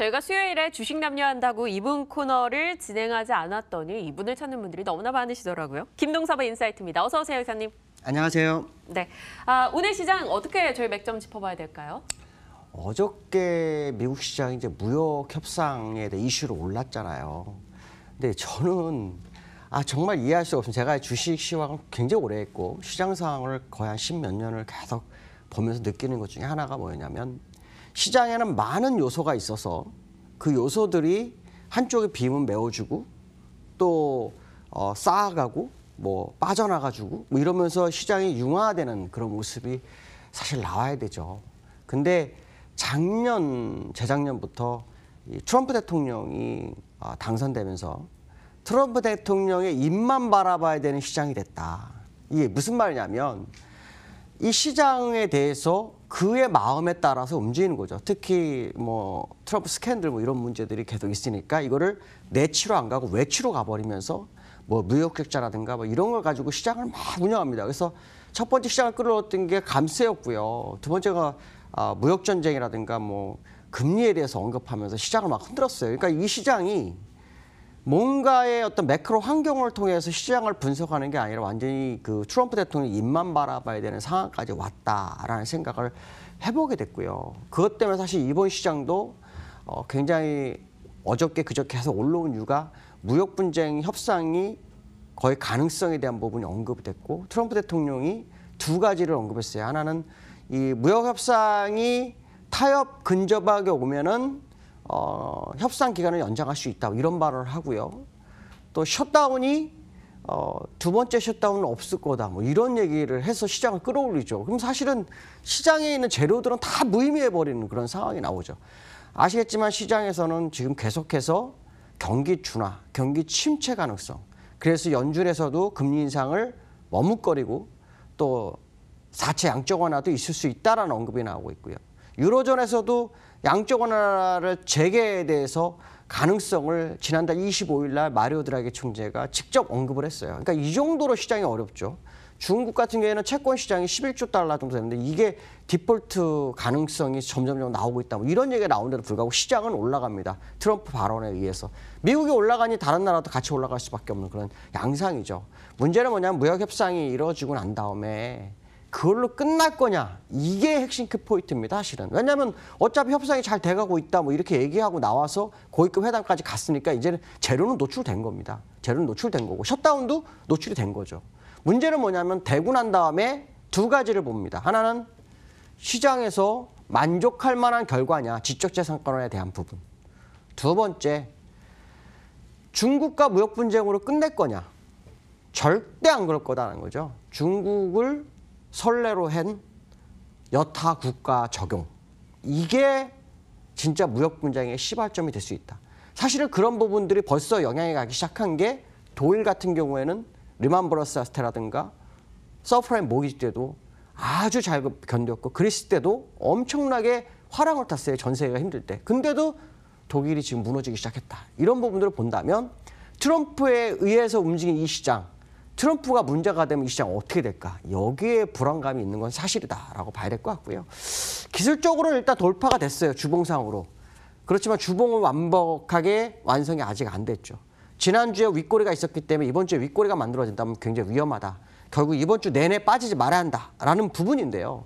저희가 수요일에 주식 남녀한다고 이분 코너를 진행하지 않았더니 이분을 찾는 분들이 너무나 많으시더라고요. 김동섭의 인사이트입니다. 어서 오세요, 이사님. 안녕하세요. 네, 오늘 시장 어떻게 저희 맥점 짚어봐야 될까요? 어저께 미국 시장이 이제 무역 협상에 대해 이슈로 올랐잖아요. 근데 저는 정말 이해할 수 없습니다. 제가 주식 시황을 굉장히 오래 했고 시장 상황을 거의 한 10몇 년을 계속 보면서 느끼는 것 중에 하나가 뭐냐면 시장에는 많은 요소가 있어서 그 요소들이 한쪽에 빔은 메워주고 또 쌓아가고 뭐 빠져나가주고 뭐 이러면서 시장이 융화되는 그런 모습이 사실 나와야 되죠. 근데 재작년부터 이 트럼프 대통령이 당선되면서 트럼프 대통령의 입만 바라봐야 되는 시장이 됐다. 이게 무슨 말이냐면 이 시장에 대해서 그의 마음에 따라서 움직이는 거죠. 특히 뭐 트럼프 스캔들 뭐 이런 문제들이 계속 있으니까 이거를 내치로 안 가고 외치로 가버리면서 뭐 무역 적자라든가 뭐 이런 걸 가지고 시장을 막 운영합니다. 그래서 첫 번째 시장을 끌어올렸던 게 감세였고요. 두 번째가 무역 전쟁이라든가 뭐 금리에 대해서 언급하면서 시장을 막 흔들었어요. 그러니까 이 시장이 뭔가의 어떤 매크로 환경을 통해서 시장을 분석하는 게 아니라 완전히 그 트럼프 대통령이 입만 바라봐야 되는 상황까지 왔다라는 생각을 해보게 됐고요. 그것 때문에 사실 이번 시장도 굉장히 어저께 그저께 계속 올라온 이유가 무역 분쟁 협상이 거의 가능성에 대한 부분이 언급이 됐고 트럼프 대통령이 두 가지를 언급했어요. 하나는 이 무역 협상이 타협 근접하게 오면은 협상 기간을 연장할 수 있다 이런 발언을 하고요. 또 셧다운이 두 번째 셧다운은 없을 거다 뭐 이런 얘기를 해서 시장을 끌어올리죠. 그럼 사실은 시장에 있는 재료들은 다 무의미해 버리는 그런 상황이 나오죠. 아시겠지만 시장에서는 지금 계속해서 경기 둔화, 경기 침체 가능성. 그래서 연준에서도 금리 인상을 머뭇거리고 또 4차 양적 완화도 있을 수 있다라는 언급이 나오고 있고요. 유로존에서도 양적 완화를 재개에 대해서 가능성을 지난달 25일 날 마리오 드라기 총재가 직접 언급을 했어요. 그러니까 이 정도로 시장이 어렵죠. 중국 같은 경우에는 채권 시장이 11조 달러 정도 되는데 이게 디폴트 가능성이 점점 나오고 있다. 뭐 이런 얘기가 나오는데도 불구하고 시장은 올라갑니다. 트럼프 발언에 의해서. 미국이 올라가니 다른 나라도 같이 올라갈 수밖에 없는 그런 양상이죠. 문제는 뭐냐면 무역 협상이 이루어지고 난 다음에 그걸로 끝날 거냐 이게 핵심 포인트입니다. 사실은. 왜냐하면 어차피 협상이 잘 돼가고 있다 뭐 이렇게 얘기하고 나와서 고위급 회담까지 갔으니까 이제는 재료는 노출된 겁니다. 재료는 노출된 거고 셧다운도 노출이 된 거죠. 문제는 뭐냐면 되고 난 다음에 두 가지를 봅니다. 하나는 시장에서 만족할 만한 결과냐 지적재산권에 대한 부분. 두 번째 중국과 무역 분쟁으로 끝낼 거냐. 절대 안 그럴 거다라는 거죠. 중국을 선례로 한 여타 국가 적용. 이게 진짜 무역 분쟁의 시발점이 될 수 있다. 사실은 그런 부분들이 벌써 영향이 가기 시작한 게 도일 같은 경우에는 리만 브러더스라든가 서프라임 모기지 때도 아주 잘 견뎠고 그리스 때도 엄청나게 화랑을 탔어요. 전 세계가 힘들 때. 근데도 독일이 지금 무너지기 시작했다. 이런 부분들을 본다면 트럼프에 의해서 움직인 이 시장 트럼프가 문제가 되면 이 시장 어떻게 될까? 여기에 불안감이 있는 건 사실이다라고 봐야 될 것 같고요. 기술적으로는 일단 돌파가 됐어요. 주봉상으로. 그렇지만 주봉은 완벽하게 완성이 아직 안 됐죠. 지난주에 윗꼬리가 있었기 때문에 이번 주에 윗꼬리가 만들어진다면 굉장히 위험하다. 결국 이번 주 내내 빠지지 말아야 한다라는 부분인데요.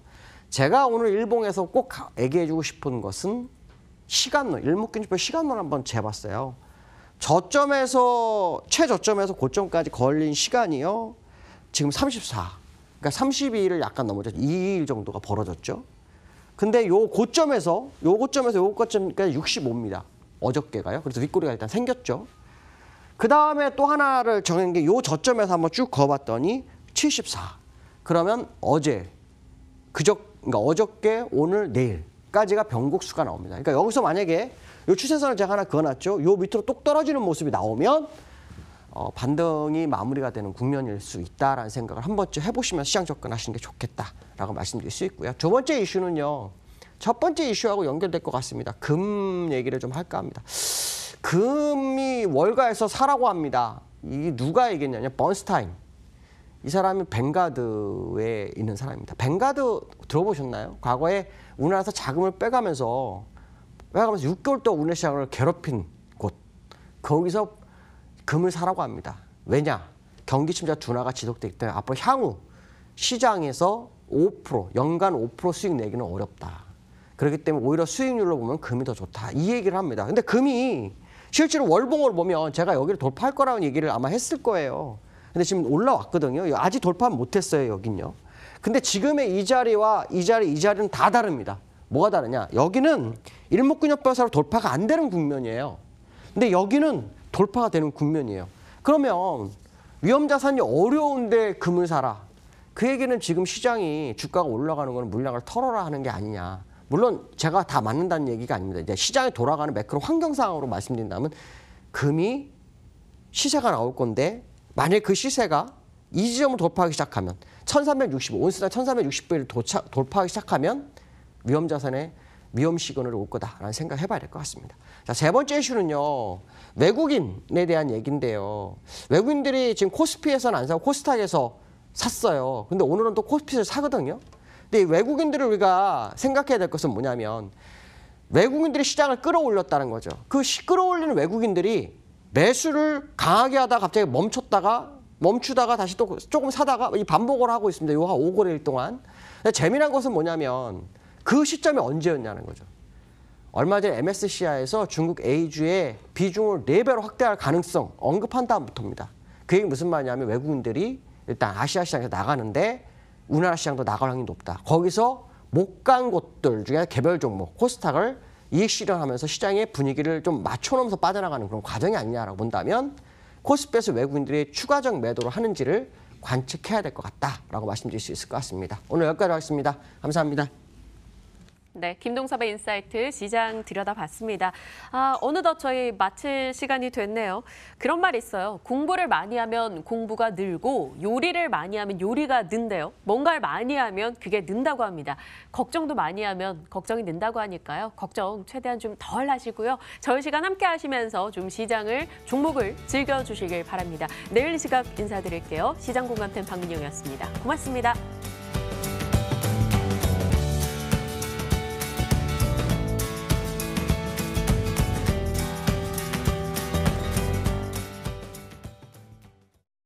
제가 오늘 일봉에서 꼭 얘기해주고 싶은 것은 시간론, 일목균집표 시간론 한번 재봤어요. 저점에서 최저점에서 고점까지 걸린 시간이요. 지금 34. 그러니까 32일을 약간 넘어졌죠. 2일 정도가 벌어졌죠. 근데 요 고점에서 요 고점까지 65입니다. 어저께가요. 그래서 윗꼬리가 일단 생겼죠. 그 다음에 또 하나를 정한 게 요 저점에서 한번 쭉 그어봤더니 74. 그러면 그러니까 어저께, 오늘, 내일까지가 변곡수가 나옵니다. 그러니까 여기서 만약에 요 추세선을 제가 하나 그어놨죠. 요 밑으로 똑 떨어지는 모습이 나오면 반등이 마무리가 되는 국면일 수 있다라는 생각을 한 번쯤 해보시면 시장 접근하시는 게 좋겠다라고 말씀드릴 수 있고요. 두 번째 이슈는요. 첫 번째 이슈하고 연결될 것 같습니다. 금 얘기를 좀 할까 합니다. 금이 월가에서 사라고 합니다. 이 누가 얘기했냐면 번스타인. 이 사람이 뱅가드에 있는 사람입니다. 뱅가드 들어보셨나요? 과거에 우리나라에서 자금을 빼가면서 하면서 6개월 동안 우리나라 시장을 괴롭힌 곳. 거기서 금을 사라고 합니다. 왜냐? 경기 침체 둔화가 지속되기 때문에 앞으로 향후 시장에서 5%, 연간 5% 수익 내기는 어렵다. 그렇기 때문에 오히려 수익률로 보면 금이 더 좋다. 이 얘기를 합니다. 근데 금이 실제로 월봉으로 보면 제가 여기를 돌파할 거라는 얘기를 아마 했을 거예요. 근데 지금 올라왔거든요. 아직 돌파 못했어요, 여긴요. 근데 지금의 이 자리와 이 자리는 다 다릅니다. 뭐가 다르냐? 여기는 일목균형변사로 돌파가 안 되는 국면이에요. 근데 여기는 돌파가 되는 국면이에요. 그러면 위험자산이 어려운데 금을 사라. 그 얘기는 지금 시장이 주가가 올라가는 거는 물량을 털어라 하는 게 아니냐. 물론 제가 다 맞는다는 얘기가 아닙니다. 이제 시장이 돌아가는 매크로 환경상으로 말씀드린다면 금이 시세가 나올 건데 만약에 그 시세가 이 지점을 돌파하기 시작하면 1365, 온스당 1360불을 돌파하기 시작하면 위험자산의 위험 시그널이 올 거다라는 생각을 해봐야 될 것 같습니다. 자, 세 번째 이슈는요. 외국인에 대한 얘기인데요. 외국인들이 지금 코스피에서는 안 사고 코스닥에서 샀어요. 근데 오늘은 또 코스피에서 사거든요. 근데 외국인들을 우리가 생각해야 될 것은 뭐냐면 외국인들이 시장을 끌어올렸다는 거죠. 그 끌어올리는 외국인들이 매수를 강하게 하다가 갑자기 멈추다가 다시 또 조금 사다가 이 반복을 하고 있습니다. 요 한 5거래일 동안. 근데 재미난 것은 뭐냐면 그 시점이 언제였냐는 거죠. 얼마 전에 MSCI에서 중국 A주의 비중을 4배로 확대할 가능성 언급한 다음부터입니다. 그 얘기 무슨 말이냐면 외국인들이 일단 아시아 시장에서 나가는데 우리나라 시장도 나갈 확률이 높다. 거기서 못 간 곳들 중에 개별 종목, 코스닥을 이익 실현하면서 시장의 분위기를 좀 맞춰놓으면서 빠져나가는 그런 과정이 아니냐라고 본다면 코스피에서 외국인들이 추가적 매도를 하는지를 관측해야 될 것 같다라고 말씀드릴 수 있을 것 같습니다. 오늘 여기까지 하겠습니다. 감사합니다. 네, 김동섭의 인사이트 시장 들여다봤습니다. 어느덧 저희 마칠 시간이 됐네요. 그런 말이 있어요. 공부를 많이 하면 공부가 늘고 요리를 많이 하면 요리가 는데요. 뭔가를 많이 하면 그게 는다고 합니다. 걱정도 많이 하면 걱정이 는다고 하니까요. 걱정 최대한 좀 덜 하시고요. 저희 시간 함께 하시면서 좀 시장을, 종목을 즐겨주시길 바랍니다. 내일 이 시각 인사드릴게요. 시장공감템 박민영이었습니다. 고맙습니다.